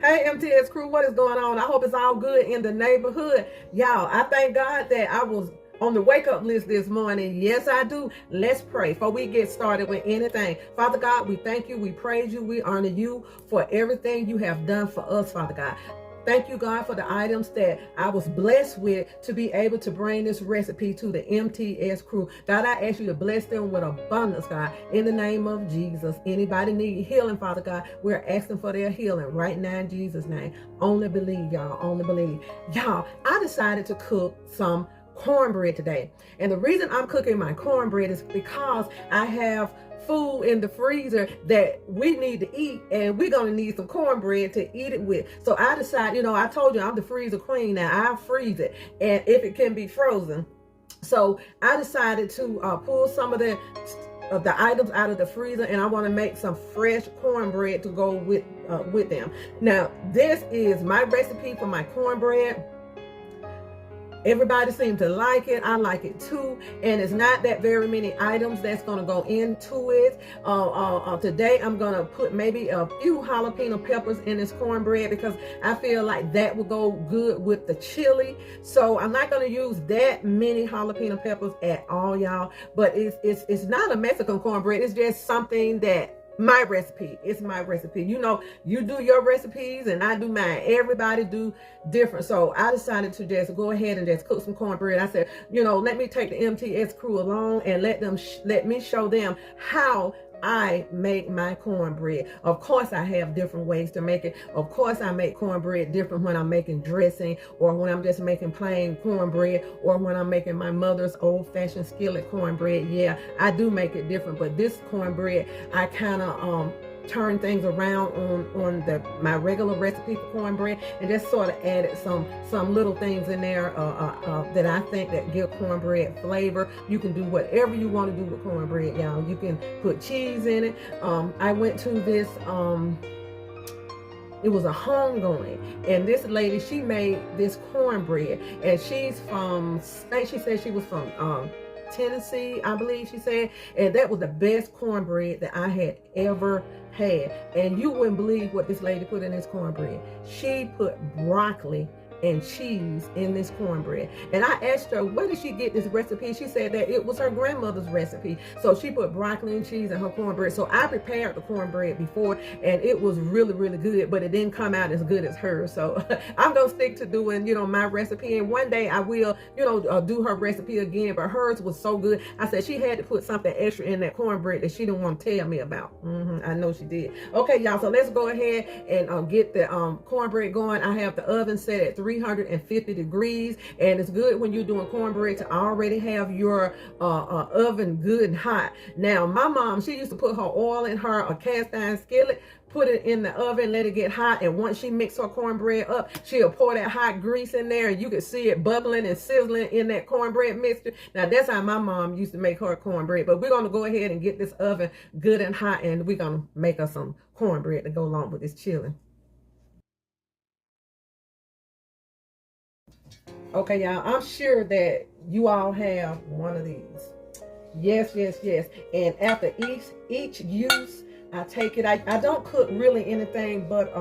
Hey, MTS crew, what is going on? I hope it's all good in the neighborhood. Y'all, I thank God that I was on the wake up list this morning. Yes, I do. Let's pray before we get started with anything. Father God, we thank you, we praise you, we honor you for everything you have done for us, Father God. Thank you, God, for the items that I was blessed with to be able to bring this recipe to the MTS crew. God, I ask you to bless them with abundance, God, in the name of Jesus. Anybody need healing, Father God, we're asking for their healing right now in Jesus' name. Only believe, y'all. Only believe. Y'all, I decided to cook some cornbread today. And the reason I'm cooking my cornbread is because I have food in the freezer that we need to eat, and we're gonna need some cornbread to eat it with. So I decided, I told you I'm the freezer queen now. I freeze it, and if it can be frozen. So I decided to pull some of the items out of the freezer, and I want to make some fresh cornbread to go with them. Now, this is my recipe for my cornbread. Everybody seems to like it. I like it too. And it's not that very many items that's going to go into it. Today, I'm going to put maybe a few jalapeno peppers in this cornbread because I feel like that will go good with the chili. So I'm not going to use that many jalapeno peppers at all, y'all. But it's not a Mexican cornbread. It's just something that my recipe. It's my recipe. You do your recipes and I do mine. Everybody do different. So I decided to just go ahead and just cook some cornbread. I said, let me take the MTS crew along and let me show them how I make my cornbread. Of course, I have different ways to make it. Of course, I make cornbread different when I'm making dressing, or when I'm just making plain cornbread, or when I'm making my mother's old-fashioned skillet cornbread. Yeah, I do make it different, but this cornbread, I kind of turn things around on my regular recipe for cornbread, and just sort of added some little things in there that I think that give cornbread flavor. You can do whatever you want to do with cornbread, y'all. You can put cheese in it. I went to this it was a homegoing, and this lady, she made this cornbread, and she's from, she said she was from Tennessee, I believe she said, and that was the best cornbread that I had ever had. And you wouldn't believe what this lady put in this cornbread. She put broccoli and cheese in this cornbread. And I asked her, where did she get this recipe? She said that it was her grandmother's recipe. So she put broccoli and cheese in her cornbread. So I prepared the cornbread before, and it was really, really good, but it didn't come out as good as hers. So I'm gonna stick to doing, my recipe. And one day I will, do her recipe again, but hers was so good. I said she had to put something extra in that cornbread that she didn't want to tell me about. I know she did. Okay, y'all, so let's go ahead and get the cornbread going. I have the oven set at 350 degrees, and it's good when you're doing cornbread to already have your oven good and hot. Now, my mom, she used to put her oil in her cast iron skillet, put it in the oven, let it get hot, and once she mixed her cornbread up, she'll pour that hot grease in there, and you can see it bubbling and sizzling in that cornbread mixture. Now, that's how my mom used to make her cornbread, but we're going to go ahead and get this oven good and hot, and we're going to make us some cornbread to go along with this chili. Okay, y'all, I'm sure that you all have one of these. Yes, yes, yes. And after each use, I take it. I don't cook really anything but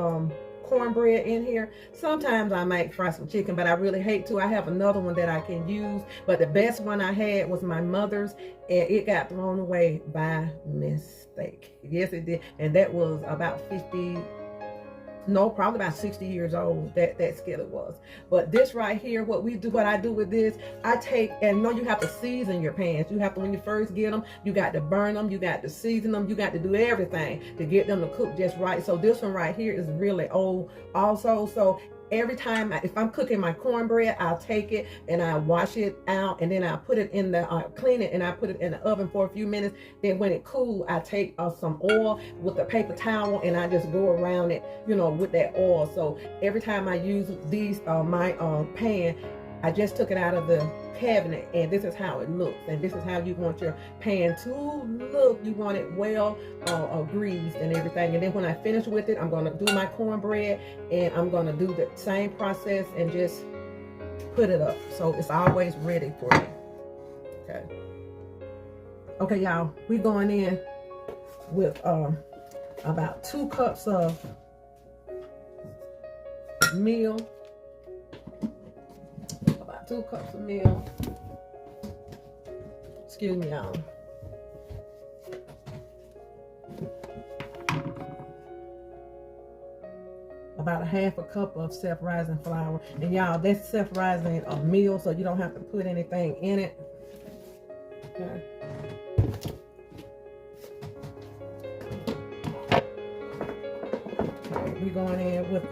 cornbread in here. Sometimes I might fry some chicken, but I really hate to. I have another one that I can use, but the best one I had was my mother's, and it got thrown away by mistake. Yes, it did. And that was about probably about 60 years old, that skillet was. But this right here, what I do with this, I take, and you have to season your pans. You have to, when you first get them, you got to burn them, you got to season them, you got to do everything to get them to cook just right. So this one right here is really old also. So every time, if I'm cooking my cornbread, I'll take it and I wash it out, and then I put it in the, clean it, and I put it in the oven for a few minutes. Then when it cools, I take some oil with a paper towel, and I just go around it, with that oil. So every time I use these, my pan, I just took it out of the cabinet, and this is how it looks, and this is how you want your pan to look. You want it well greased and everything. And then when I finish with it, I'm going to do my cornbread, and I'm going to do the same process and just put it up so it's always ready for me. Okay, y'all, we're going in with about 2 cups of meal. About 2 cups of meal. Excuse me, y'all. About a half a cup of self-rising flour. And y'all, that's self-rising a meal, so you don't have to put anything in it. Okay. We're going in with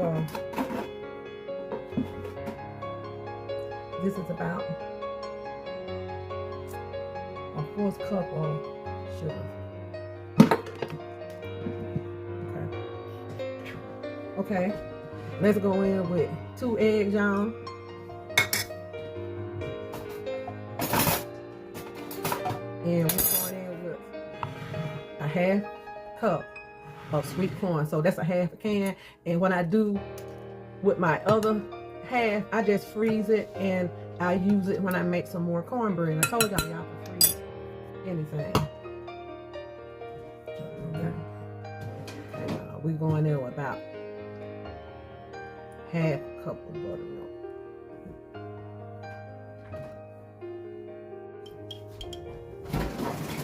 this is about a 1/4 cup of sugar. Okay, let's go in with 2 eggs, y'all. And we're going in with a half cup of sweet corn. So that's a half a can. And what I do with my other half, I just freeze it and I use it when I make some more cornbread. I told y'all can freeze anything. Okay. We're going in with about half a cup of buttermilk.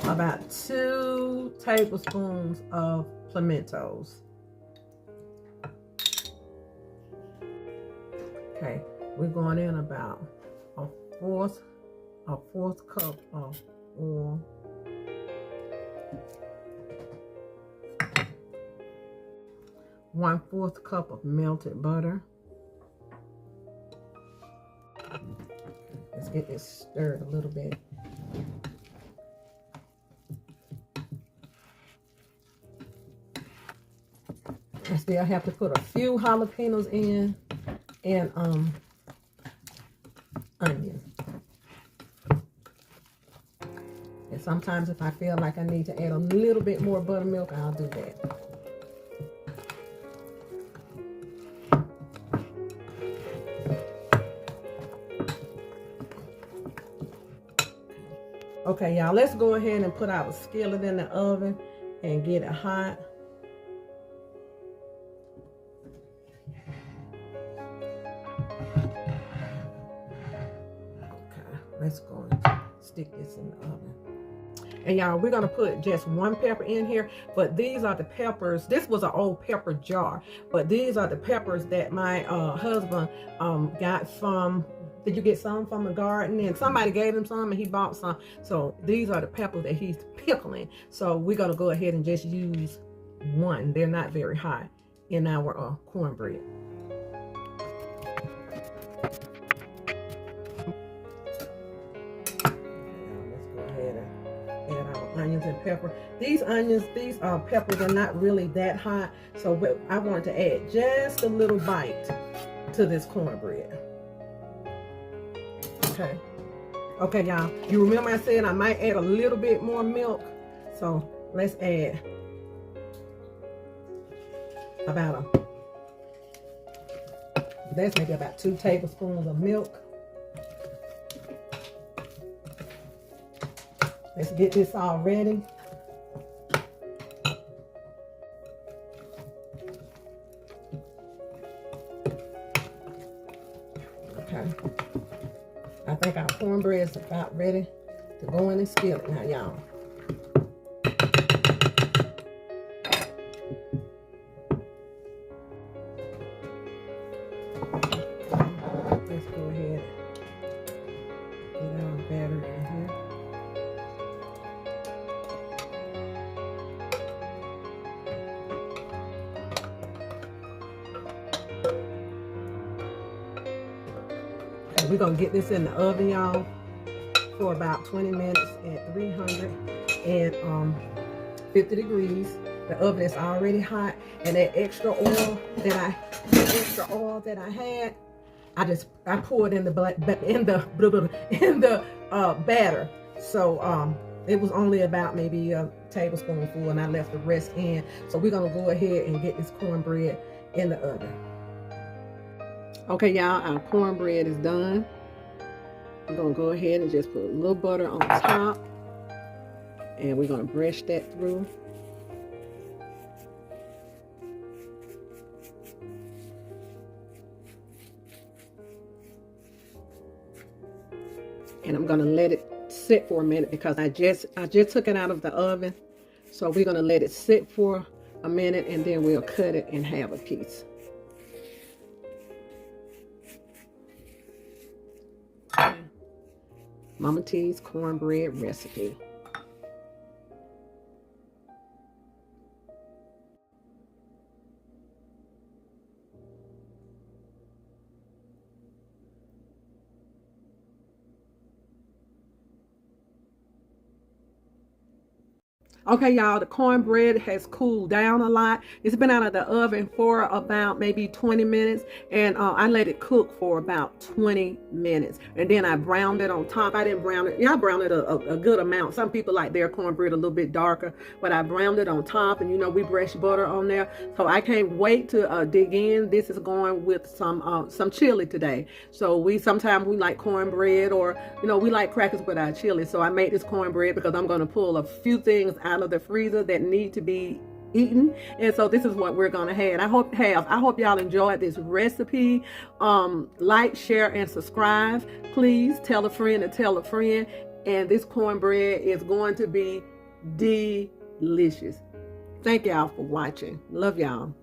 About 2 tablespoons of pimentos. Okay, we're going in about a fourth cup of oil. One-fourth cup of melted butter. Let's get this stirred a little bit. I still have to put a few jalapenos in and onion. And sometimes if I feel like I need to add a little bit more buttermilk, I'll do that. Okay, y'all, let's go ahead and put our skillet in the oven and get it hot. Let's go and stick this in the oven. And y'all, we're gonna put just 1 pepper in here, but these are the peppers. This was an old pepper jar, but these are the peppers that my husband got from, did you get some from the garden? And somebody gave him some and he bought some. So these are the peppers that he's pickling. So we're gonna go ahead and just use 1. They're not very high in our cornbread. Onions and pepper. These peppers are not really that hot, so I wanted to add just a little bite to this cornbread. Okay, y'all. You remember I said I might add a little bit more milk, so let's add that's maybe about 2 tablespoons of milk. Let's get this all ready. Okay. I think our cornbread is about ready to go in the skillet now, y'all. Let's go ahead and get our batter in here. We're gonna get this in the oven, y'all, for about 20 minutes at 350 degrees. The oven is already hot, and that extra oil that I had, I poured in the batter. So it was only about maybe a tablespoonful, and I left the rest in. So we're gonna go ahead and get this cornbread in the oven. Okay, y'all, our cornbread is done. I'm gonna go ahead and just put a little butter on top, and we're gonna brush that through. And I'm gonna let it sit for a minute because I just took it out of the oven. So we're gonna let it sit for a minute and then we'll cut it and have a piece. Mama T's cornbread recipe. Okay, y'all, the cornbread has cooled down a lot. It's been out of the oven for about maybe 20 minutes, and I let it cook for about 20 minutes. And then I browned it on top. I didn't brown it. Yeah, I browned it a good amount. Some people like their cornbread a little bit darker, but I browned it on top, and you know, we brush butter on there. So I can't wait to dig in. This is going with some chili today. So sometimes we like cornbread, or you know, we like crackers with our chili. So I made this cornbread because I'm going to pull a few things out of the freezer that need to be eaten, and so this is what we're gonna have. I hope y'all enjoyed this recipe. Like, share, and subscribe. Please tell a friend to tell a friend. And this cornbread is going to be delicious. Thank y'all for watching. Love y'all.